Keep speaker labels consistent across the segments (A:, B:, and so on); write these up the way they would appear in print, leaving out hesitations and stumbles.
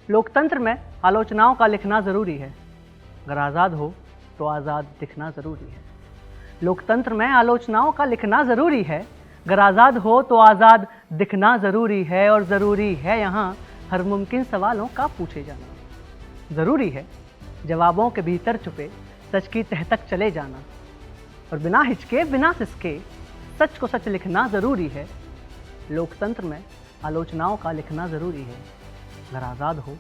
A: लोकतंत्र में आलोचनाओं का लिखना ज़रूरी है, अगर आज़ाद हो तो आज़ाद दिखना ज़रूरी है। लोकतंत्र में आलोचनाओं का लिखना ज़रूरी है, अगर आज़ाद हो तो आज़ाद दिखना ज़रूरी है। और ज़रूरी है यहाँ हर मुमकिन सवालों का पूछे जाना। ज़रूरी है जवाबों के भीतर छुपे सच की तह तक चले जाना। और बिना हिचके बिना सिसके सच को सच लिखना ज़रूरी है। लोकतंत्र में आलोचनाओं का लिखना ज़रूरी है, अगर आज़ाद हो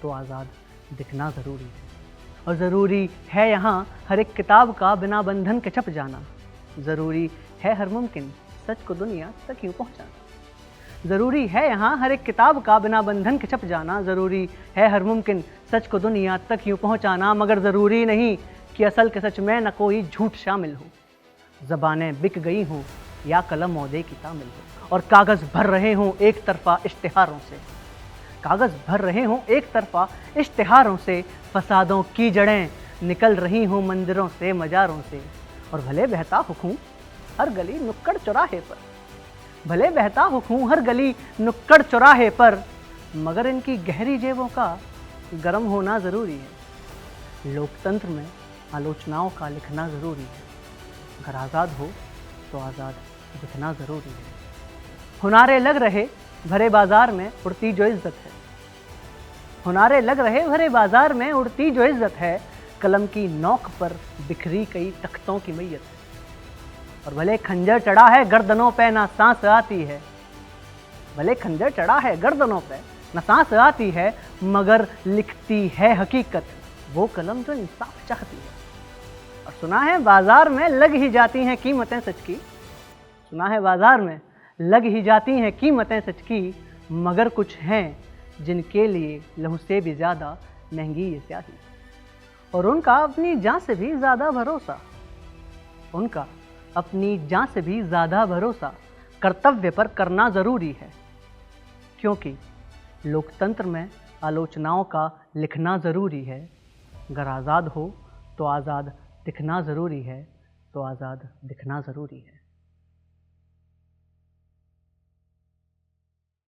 A: तो आज़ाद दिखना ज़रूरी है। और ज़रूरी है यहाँ हर एक किताब का बिना बंधन के छप जाना। ज़रूरी है हर मुमकिन सच को दुनिया तक यूँ पहुँचाना। ज़रूरी है यहाँ हर एक किताब का बिना बंधन के छप जाना। ज़रूरी है हर मुमकिन सच को दुनिया तक यूँ पहुँचाना। मगर ज़रूरी नहीं कि असल के सच में न कोई झूठ शामिल हो। ज़बानें बिक गई हों या कलम औदे की तामिल हो, और कागज़ भर रहे हों एक तरफा इश्तिहारों से। कागज़ भर रहे हों एक तरफा इश्तिहारों से। फसादों की जड़ें निकल रही हों मंदिरों से मज़ारों से। और भले बहता हो खून हर गली नुक्कड़ चौराहे पर। भले बहता हो खून हर गली नुक्कड़ चौराहे पर, मगर इनकी गहरी जेबों का गर्म होना ज़रूरी है। लोकतंत्र में आलोचनाओं का लिखना ज़रूरी है, अगर आज़ाद हो तो आज़ाद दिखना ज़रूरी है। हुनारे लग रहे भरे बाजार में उड़ती जो इज्जत है। हुनारे लग रहे भरे बाजार में उड़ती जो इज्जत है। कलम की नोक पर बिखरी कई तख्तों की मैयत है। और भले खंजर चढ़ा है गर्दनों पे ना सांस आती है। भले खंजर चढ़ा है गर्दनों पे ना सांस आती है, मगर लिखती है हकीकत वो कलम जो इंसाफ चाहती है। और सुना है बाजार में लग ही जाती हैं कीमतें सच की। सुना है बाजार में लग ही जाती हैं कीमतें सच की, मगर कुछ हैं जिनके लिए लहू से भी ज़्यादा महंगी ये स्याही। और उनका अपनी जान से भी ज़्यादा भरोसा। उनका अपनी जान से भी ज़्यादा भरोसा कर्तव्य पर करना ज़रूरी है। क्योंकि लोकतंत्र में आलोचनाओं का लिखना ज़रूरी है, अगर आज़ाद हो तो आज़ाद दिखना ज़रूरी है, तो आज़ाद दिखना ज़रूरी है।